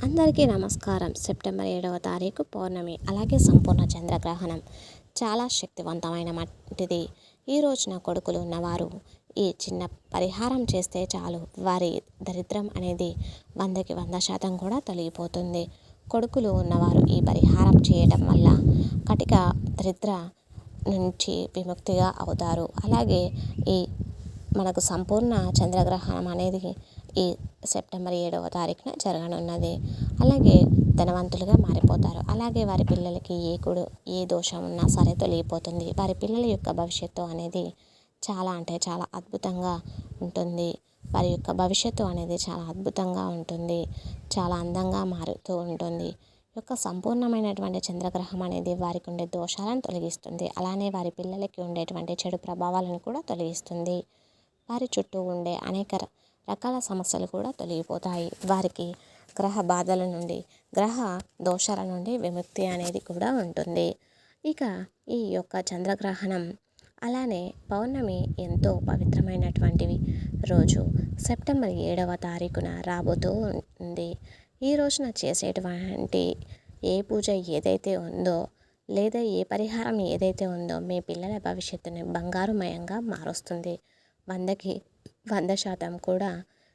అందరికీ నమస్కారం. సెప్టెంబర్ 7వ తారీఖు పౌర్ణమి, అలాగే సంపూర్ణ చంద్రగ్రహణం చాలా శక్తివంతమైన మట్టిది. ఈ రోజున కొడుకులు ఉన్నవారు ఈ చిన్న పరిహారం చేస్తే చాలు, వారి దరిద్రం అనేది 100కి 100% కూడా తొలగిపోతుంది. కొడుకులు ఉన్నవారు ఈ పరిహారం చేయటం వల్ల కటిక దరిద్ర నుంచి విముక్తిగా అవుతారు. అలాగే ఈ మనకు సంపూర్ణ చంద్రగ్రహణం అనేది ఈ సెప్టెంబర్ 7వ తారీఖున జరగనున్నది. అలాగే ధనవంతులుగా మారిపోతారు. అలాగే వారి పిల్లలకి ఏ దోషం ఉన్నా సరే తొలగిపోతుంది. వారి పిల్లల యొక్క భవిష్యత్తు అనేది చాలా అంటే చాలా అద్భుతంగా ఉంటుంది. వారి యొక్క భవిష్యత్తు అనేది చాలా అద్భుతంగా ఉంటుంది. చాలా అందంగా మారుతూ ఉంటుంది. యొక్క సంపూర్ణమైనటువంటి చంద్రగ్రహం అనేది వారికి ఉండే దోషాలను తొలగిస్తుంది. అలానే వారి పిల్లలకి ఉండేటువంటి చెడు ప్రభావాలను కూడా తొలగిస్తుంది. వారి చుట్టూ ఉండే అనేక రకాల సమస్యలు కూడా తొలగిపోతాయి. వారికి గ్రహ బాధల నుండి, గ్రహ దోషాల నుండి విముక్తి అనేది కూడా ఉంటుంది. ఇక ఈ యొక్క చంద్రగ్రహణం అలానే పౌర్ణమి ఎంతో పవిత్రమైనటువంటివి రోజు సెప్టెంబర్ 7వ తారీఖున రాబోతూ ఉంది. ఈ రోజున చేసేటువంటి ఏ పూజ ఏదైతే ఉందో, లేదా ఏ పరిహారం ఏదైతే ఉందో, మీ పిల్లల భవిష్యత్తుని బంగారుమయంగా మారుస్తుంది. 100కి 100% కూడా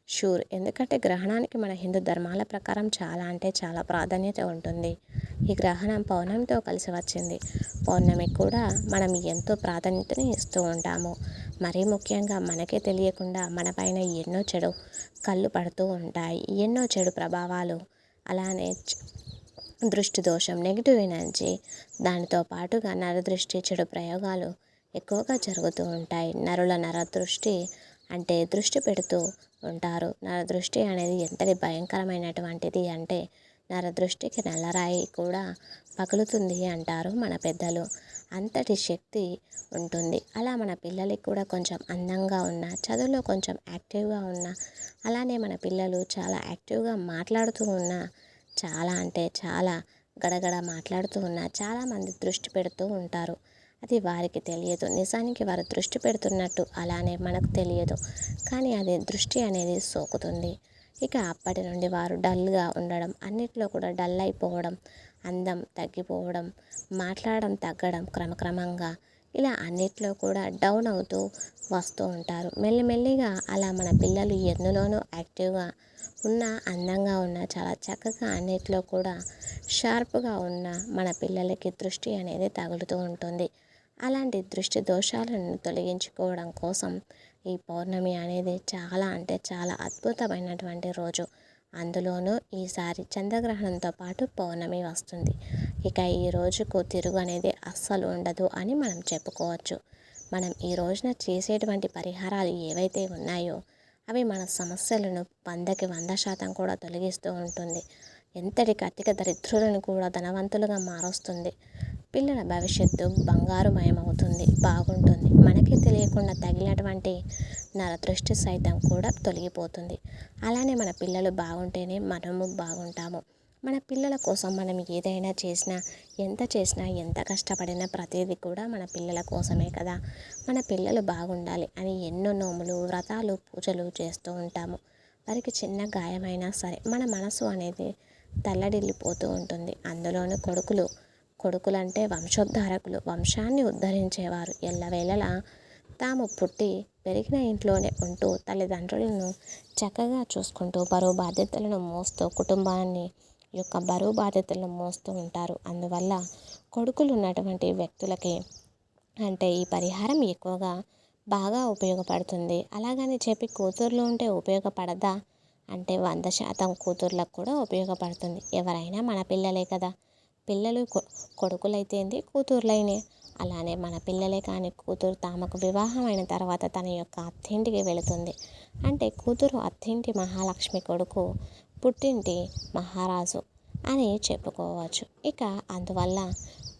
షూర్. ఎందుకంటే గ్రహణానికి మన హిందూ ధర్మాల ప్రకారం చాలా అంటే చాలా ప్రాధాన్యత ఉంటుంది. ఈ గ్రహణం పౌర్ణమితో కలిసి వచ్చింది. పౌర్ణమికి కూడా మనం ఎంతో ప్రాధాన్యతని ఇస్తూ ఉంటాము. మరీ ముఖ్యంగా మనకే తెలియకుండా మన పైన ఎన్నో చెడు కళ్ళు పడుతూ ఉంటాయి. ఎన్నో చెడు ప్రభావాలు, అలానే దృష్టి దోషం, నెగిటివ్ ఎనర్జీ, దానితో పాటుగా నరదృష్టి, చెడు ప్రయోగాలు ఎక్కువగా జరుగుతూ ఉంటాయి. నరదృష్టి అంటే దృష్టి పెడుతూ ఉంటారు. నరదృష్టి అనేది ఎంతటి భయంకరమైనటువంటిది అంటే, నరదృష్టికి నల్లరాయి కూడా పగులుతుంది అంటారు మన పెద్దలు. అంతటి శక్తి ఉంటుంది. అలా మన పిల్లలకి కూడా కొంచెం అందంగా ఉన్న, చదువులో కొంచెం యాక్టివ్గా ఉన్న, అలానే మన పిల్లలు చాలా యాక్టివ్గా మాట్లాడుతూ ఉన్న, చాలా అంటే చాలా గడగడ మాట్లాడుతూ ఉన్న చాలామంది దృష్టి పెడుతూ ఉంటారు. అది వారికి తెలియదు. నిజానికి వారు దృష్టి పెడుతున్నట్టు అలానే మనకు తెలియదు. కానీ అది దృష్టి అనేది సోకుతుంది. ఇక అప్పటి నుండి వారు డల్గా ఉండడం, అన్నిట్లో కూడా డల్ అయిపోవడం, అందం తగ్గిపోవడం, మాట్లాడడం తగ్గడం, క్రమక్రమంగా ఇలా అన్నిట్లో కూడా డౌన్ అవుతూ వస్తూ ఉంటారు. మెల్లిమెల్లిగా అలా మన పిల్లలు ఎందులోనూ యాక్టివ్గా ఉన్న, అందంగా ఉన్న, చాలా చక్కగా అన్నిట్లో కూడా షార్ప్గా ఉన్న మన పిల్లలకి దృష్టి అనేది తగులుతూ ఉంటుంది. అలాంటి దృష్టి దోషాలను తొలగించుకోవడం కోసం ఈ పౌర్ణమి అనేది చాలా అంటే చాలా అద్భుతమైనటువంటి రోజు. అందులోనూ ఈసారి చంద్రగ్రహణంతో పాటు పౌర్ణమి వస్తుంది. ఇక ఈ రోజుకు తిరుగు అనేది అస్సలు ఉండదు అని మనం చెప్పుకోవచ్చు. మనం ఈ రోజున చేసేటువంటి పరిహారాలు ఏవైతే ఉన్నాయో అవి మన సమస్యలను 100కి 100% కూడా తొలగిస్తూ ఉంటుంది. ఎంతటి కటిక దరిద్రులను కూడా ధనవంతులుగా మారుస్తుంది. పిల్లల భవిష్యత్తు బంగారుమయమవుతుంది, బాగుంటుంది. మనకి తెలియకుండా తగిలినటువంటి నరదృష్టి సైతం కూడా తొలగిపోతుంది. అలానే మన పిల్లలు బాగుంటేనే మనము బాగుంటాము. మన పిల్లల కోసం మనం ఏదైనా చేసినా, ఎంత కష్టపడినా ప్రతిదీ కూడా మన పిల్లల కోసమే కదా. మన పిల్లలు బాగుండాలి అని ఎన్నో నోములు, వ్రతాలు, పూజలు చేస్తూ ఉంటాము. వారికి చిన్న గాయమైనా సరే మన మనసు అనేది తల్లడిల్లిపోతూ ఉంటుంది. అందులోనూ కొడుకులంటే వంశోద్ధారకులు, వంశాన్ని ఉద్ధరించేవారు. ఎల్లవేళలా తాము పుట్టి పెరిగిన ఇంట్లోనే ఉంటూ తల్లిదండ్రులను చక్కగా చూసుకుంటూ బరువు బాధ్యతలను మోస్తూ కుటుంబాన్ని యొక్క బరువు బాధ్యతలను మోస్తూ ఉంటారు. అందువల్ల కొడుకులు ఉన్నటువంటి వ్యక్తులకి అంటే ఈ పరిహారం ఎక్కువగా బాగా ఉపయోగపడుతుంది. అలాగని చెప్పి కూతుర్లు ఉంటే ఉపయోగపడదా అంటే 100% కూతుర్లకు కూడా ఉపయోగపడుతుంది. ఎవరైనా మన పిల్లలే కదా. పిల్లలు కొడుకులైతేంది, కూతుర్లైనే. అలానే మన పిల్లలే కానీ కూతురు తామకు వివాహమైన తర్వాత తన యొక్క అత్తింటికి వెళుతుంది. అంటే కూతురు అత్తింటి మహాలక్ష్మి, కొడుకు పుట్టింటి మహారాజు అని చెప్పుకోవచ్చు. ఇక అందువల్ల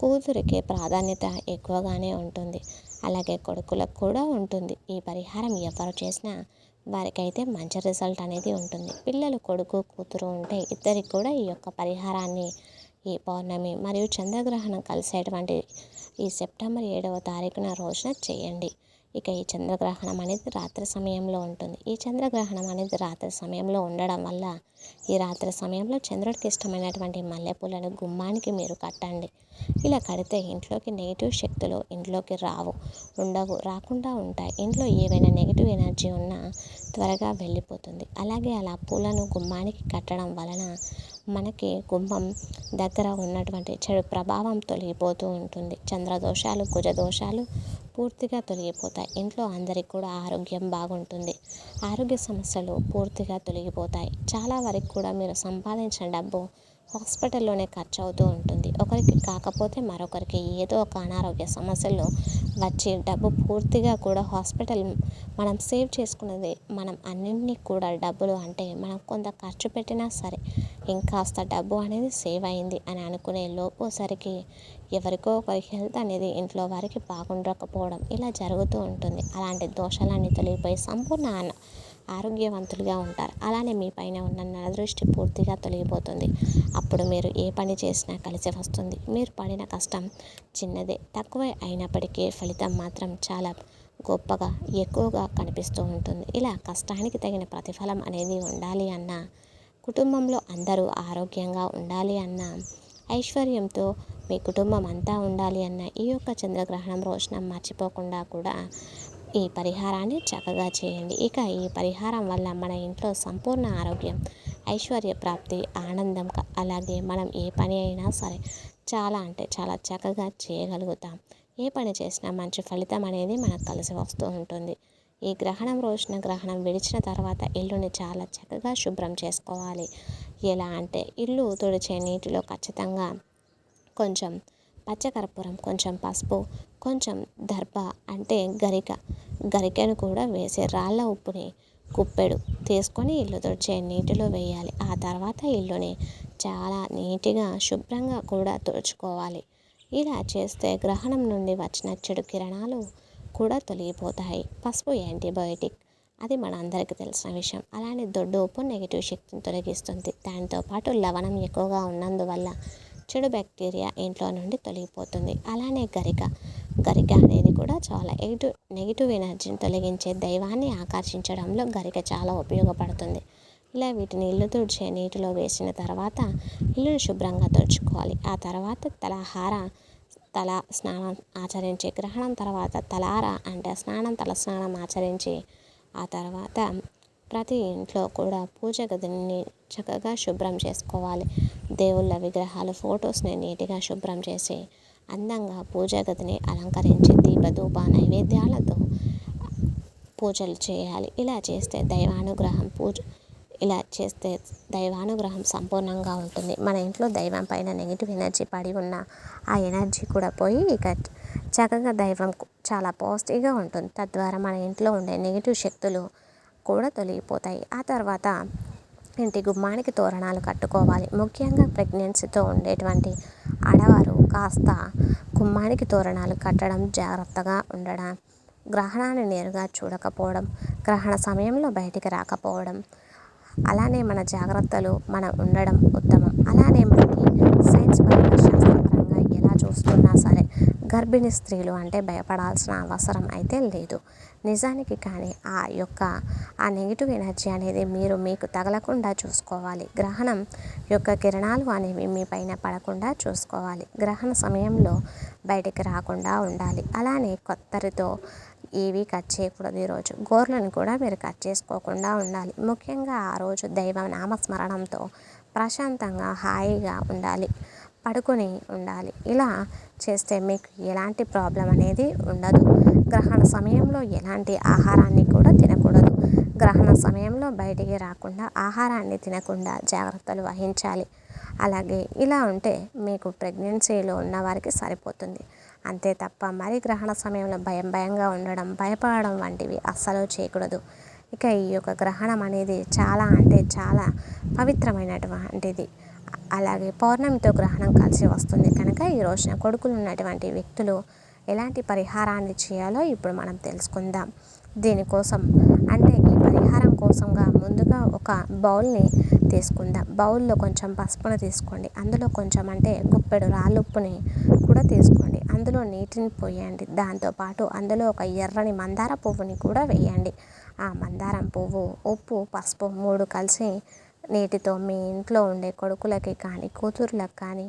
కూతురికి ప్రాధాన్యత ఎక్కువగానే ఉంటుంది. అలాగే కొడుకులకు కూడా ఉంటుంది. ఈ పరిహారం ఎవరు చేసినా వారికైతే మంచి రిజల్ట్ అనేది ఉంటుంది. పిల్లలు కొడుకు కూతురు ఉంటే ఇద్దరికి కూడా ఈ యొక్క పరిహారాన్ని ఈ పౌర్ణమి మరియు చంద్రగ్రహణం కలిసేటువంటి ఈ సెప్టెంబర్ 7వ తారీఖున రోజున చేయండి. ఇక ఈ చంద్రగ్రహణం అనేది రాత్రి సమయంలో ఉంటుంది. ఈ చంద్రగ్రహణం అనేది రాత్రి సమయంలో ఉండడం వల్ల ఈ రాత్రి సమయంలో చంద్రుడికి ఇష్టమైనటువంటి మల్లెపూలను గుమ్మానికి మీరు కట్టండి. ఇలా కడితే ఇంట్లోకి నెగిటివ్ శక్తులు ఇంట్లోకి రాకుండా ఉంటాయి. ఇంట్లో ఏవైనా నెగిటివ్ ఎనర్జీ ఉన్నా త్వరగా వెళ్ళిపోతుంది. అలాగే అలా పూలను గుమ్మానికి కట్టడం వలన మనకి గుమ్మం దగ్గర ఉన్నటువంటి చెడు ప్రభావం తొలగిపోతూ ఉంటుంది. చంద్రదోషాలు, కుజదోషాలు పూర్తిగా తొలగిపోతాయి. ఇంట్లో అందరికీ కూడా ఆరోగ్యం బాగుంటుంది. ఆరోగ్య సమస్యలు పూర్తిగా తొలగిపోతాయి. చాలా వరకు కూడా మీరు సంపాదించిన డబ్బు హాస్పిటల్లోనే ఖర్చు అవుతూ ఉంటుంది. ఒకరికి కాకపోతే మరొకరికి ఏదో ఒక అనారోగ్య సమస్యలు వచ్చి డబ్బు పూర్తిగా కూడా హాస్పిటల్ మనం సేవ్ చేసుకున్నది మనం అన్నింటినీ కూడా డబ్బులు అంటే మనం కొంత ఖర్చు పెట్టినా సరే ఇంకాస్త డబ్బు అనేది సేవ్ అయింది అని అనుకునే లోపోసరికి ఎవరికో ఒకరి హెల్త్ అనేది ఇంట్లో వారికి బాగుండకపోవడం ఇలా జరుగుతూ ఉంటుంది. అలాంటి దోషాలన్నీ తొలగిపోయి సంపూర్ణ ఆరోగ్యవంతులుగా ఉంటారు. అలానే మీ పైన ఉన్న నరదృష్టి పూర్తిగా తొలగిపోతుంది. అప్పుడు మీరు ఏ పని చేసినా కలిసి వస్తుంది. మీరు పడిన కష్టం చిన్నదే, తక్కువే అయినప్పటికీ ఫలితం మాత్రం చాలా గొప్పగా ఎక్కువగా కనిపిస్తూ ఉంటుంది. ఇలా కష్టానికి తగిన ప్రతిఫలం అనేది ఉండాలి అన్నా, కుటుంబంలో అందరూ ఆరోగ్యంగా ఉండాలి అన్నా, ఐశ్వర్యంతో మీ కుటుంబం అంతా ఉండాలి అన్న ఈ యొక్క చంద్రగ్రహణం రోజున మర్చిపోకుండా కూడా ఈ పరిహారాన్ని చక్కగా చేయండి. ఇక ఈ పరిహారం వల్ల మన ఇంట్లో సంపూర్ణ ఆరోగ్యం, ఐశ్వర్య ప్రాప్తి, ఆనందం అలాగే మనం ఏ పని అయినా సరే చాలా అంటే చాలా చక్కగా చేయగలుగుతాం. ఏ పని చేసినా మంచి ఫలితం అనేది మనకు కలిసి వస్తూ ఉంటుంది. ఈ గ్రహణం రోజున గ్రహణం విడిచిన తర్వాత ఇల్లుని చాలా చక్కగా శుభ్రం చేసుకోవాలి. ఎలా అంటే ఇల్లు తుడిచే నీటిలో ఖచ్చితంగా కొంచెం పచ్చకర్పూరం, కొంచెం పసుపు, కొంచెం దర్భ అంటే గరికెను కూడా వేసి రాళ్ళ ఉప్పుని కుప్పెడు తీసుకొని ఇల్లు తుడిచే నీటిలో వేయాలి. ఆ తర్వాత ఇల్లుని చాలా నీట్గా శుభ్రంగా కూడా తుడుచుకోవాలి. ఇలా చేస్తే గ్రహణం నుండి వచ్చిన చెడు కిరణాలు కూడా తొలగిపోతాయి. పసుపు యాంటీబయోటిక్, అది మన అందరికీ తెలిసిన విషయం. అలానే దొడ్డు ఉప్పు నెగిటివ్ శక్తిని తొలగిస్తుంది. దాంతోపాటు లవణం ఎక్కువగా ఉన్నందువల్ల చెడు బ్యాక్టీరియా ఇంట్లో నుండి తొలగిపోతుంది. అలానే గరిక అనేది కూడా చాలా నెగిటివ్ ఎనర్జీని తొలగించే దైవాన్ని ఆకర్షించడంలో గరిక చాలా ఉపయోగపడుతుంది. ఇలా వీటిని ఇల్లు తుడిచే నీటిలో వేసిన తర్వాత ఇల్లును శుభ్రంగా తుడుచుకోవాలి. ఆ తర్వాత తల స్నానం ఆచరించి గ్రహణం తర్వాత తల స్నానం ఆచరించి ఆ తర్వాత ప్రతి ఇంట్లో కూడా పూజ గదిని చక్కగా శుభ్రం చేసుకోవాలి. దేవుళ్ళ విగ్రహాలు, ఫొటోస్ని నీట్గా శుభ్రం చేసి అందంగా పూజా గదిని అలంకరించి దీపధూప నైవేద్యాలతో పూజలు చేయాలి. ఇలా చేస్తే దైవానుగ్రహం సంపూర్ణంగా ఉంటుంది. మన ఇంట్లో దైవం పైన నెగిటివ్ ఎనర్జీ పడి ఉన్న ఆ ఎనర్జీ కూడా పోయి ఇక చక్కగా దైవం చాలా పాజిటివ్గా ఉంటుంది. తద్వారా మన ఇంట్లో ఉండే నెగిటివ్ శక్తులు కూడా తొలగిపోతాయి. ఆ తర్వాత ఇంటి గుమ్మానికి తోరణాలు కట్టుకోవాలి. ముఖ్యంగా ప్రెగ్నెన్సీతో ఉండేటువంటి ఆడవారు కాస్త గుమ్మానికి తోరణాలు కట్టడం, జాగ్రత్తగా ఉండడం, గ్రహణాన్ని నేరుగా చూడకపోవడం, గ్రహణ సమయంలో బయటికి రాకపోవడం, అలానే మన జాగ్రత్తలు మనం ఉండడం ఉత్తమం. అలానే మనకి సైన్స్ పరంగా శాస్త్రపరంగా ఎలా చూస్తున్నా సరే గర్భిణీ స్త్రీలు అంటే భయపడాల్సిన అవసరం అయితే లేదు. నిజానికి కానీ ఆ నెగిటివ్ ఎనర్జీ అనేది మీకు తగలకుండా చూసుకోవాలి. గ్రహణం యొక్క కిరణాలు అనేవి మీ పైన పడకుండా చూసుకోవాలి. గ్రహణ సమయంలో బయటికి రాకుండా ఉండాలి. అలానే కొత్తరితో ఏవి కట్ చేయకూడదు. ఈరోజు గోర్లను కూడా మీరు కట్ చేసుకోకుండా ఉండాలి. ముఖ్యంగా ఆ రోజు దైవ నామస్మరణంతో ప్రశాంతంగా హాయిగా పడుకొని ఉండాలి. ఇలా చేస్తే మీకు ఎలాంటి ప్రాబ్లం అనేది ఉండదు. గ్రహణ సమయంలో ఎలాంటి ఆహారాన్ని కూడా తినకూడదు. గ్రహణ సమయంలో బయటికి రాకుండా ఆహారాన్ని తినకుండా జాగ్రత్తలు వహించాలి. అలాగే ఇలా ఉంటే మీకు ప్రెగ్నెన్సీలో ఉన్న వారికి సరిపోతుంది. అంతే తప్ప మరి గ్రహణ సమయంలో భయంగా ఉండడం, భయపడడం వంటివి అస్సలు చేయకూడదు. ఇక ఈ యొక్క గ్రహణం అనేది చాలా అంటే చాలా పవిత్రమైనటువంటిది. అలాగే పౌర్ణమితో గ్రహణం కలిసి వస్తుంది కనుక ఈ రోజున కొడుకులు ఉన్నటువంటి వ్యక్తులు ఎలాంటి పరిహారాన్ని చేయాలో ఇప్పుడు మనం తెలుసుకుందాం. దీనికోసం అంటే ఈ పరిహారం కోసంగా ముందుగా ఒక బౌల్ని తీసుకుందాం. బౌల్లో కొంచెం పసుపును తీసుకోండి. అందులో కొంచెం అంటే గుప్పెడు రాళ్ళుప్పుని కూడా తీసుకోండి. అందులో నీటిని పోయండి. దాంతోపాటు అందులో ఒక ఎర్రని మందార పువ్వుని కూడా వేయండి. ఆ మందారం పువ్వు, ఉప్పు, పసుపు 3 కలిసి నీటితో మీ ఇంట్లో ఉండే కొడుకులకి కానీ, కూతుర్లకు కానీ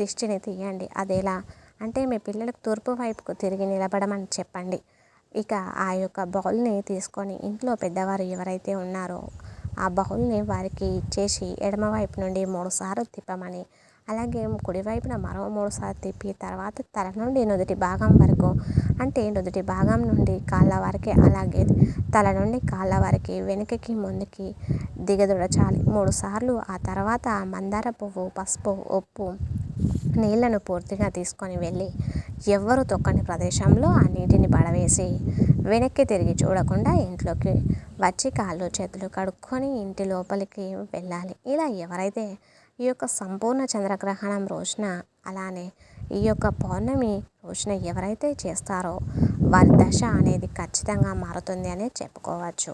దిష్టిని తీయండి. అదెలా అంటే మీ పిల్లలకు తూర్పు వైపుకు తిరిగి నిలబడమని చెప్పండి. ఇక ఆ యొక్క బౌల్ని తీసుకొని ఇంట్లో పెద్దవారు ఎవరైతే ఉన్నారో ఆ బౌల్ని వారికి ఇచ్చేసి ఎడమవైపు నుండి 3 సార్లు తిప్పమని, అలాగే కుడివైపున మరో 3 సార్లు తిప్పి తర్వాత తల నుండి నుదుటి భాగం వరకు, అంటే నుదుటి భాగం నుండి కాళ్ళ వరకే, అలాగే తల నుండి కాళ్ళ వరకి వెనుకకి ముందుకి దిగదుడచాలి 3 సార్లు. ఆ తర్వాత మందార పువ్వు, పసుపు, ఉప్పు, నీళ్లను పూర్తిగా తీసుకొని వెళ్ళి ఎవ్వరు తొక్కని ప్రదేశంలో ఆ నీటిని పడవేసి వెనక్కి తిరిగి చూడకుండా ఇంట్లోకి వచ్చి కాళ్ళు చేతులు కడుక్కొని ఇంటి లోపలికి వెళ్ళాలి. ఇలా ఎవరైతే ఈ యొక్క సంపూర్ణ చంద్రగ్రహణం రోజున, అలానే ఈ యొక్క పౌర్ణమి రోజున ఎవరైతే చేస్తారో వారి దశ అనేది ఖచ్చితంగా మారుతుంది అనే చెప్పుకోవచ్చు.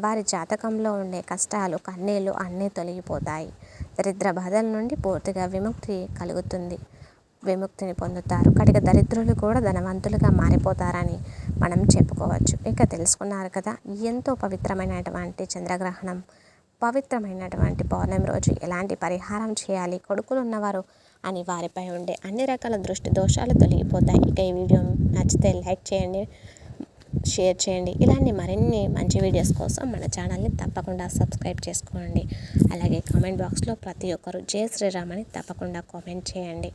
వారి జాతకంలో ఉండే కష్టాలు, కన్నీళ్ళు అన్నీ తొలగిపోతాయి. దరిద్ర బాధల నుండి పూర్తిగా విముక్తి కలుగుతుంది. విముక్తిని పొందుతారు. కటిక దరిద్రులు కూడా ధనవంతులుగా మారిపోతారని మనం చెప్పుకోవచ్చు. ఇక తెలుసుకున్నారు కదా, ఎంతో పవిత్రమైనటువంటి చంద్రగ్రహణం, పవిత్రమైనటువంటి పౌర్ణమి రోజు ఎలాంటి పరిహారం చేయాలి, కొడుకులు ఉన్నవారు అని వారిపై ఉండే అన్ని రకాల దృష్టి దోషాలు తొలగిపోతాయి. ఇక ఈ వీడియో నచ్చితే లైక్ చేయండి, షేర్ చేయండి. ఇలాంటి మరిన్ని మంచి వీడియోస్ కోసం మన ఛానల్ని తప్పకుండా సబ్స్క్రైబ్ చేసుకోండి. అలాగే కామెంట్ బాక్స్లో ప్రతి ఒక్కరు జై శ్రీరామ్ అని తప్పకుండా కామెంట్ చేయండి.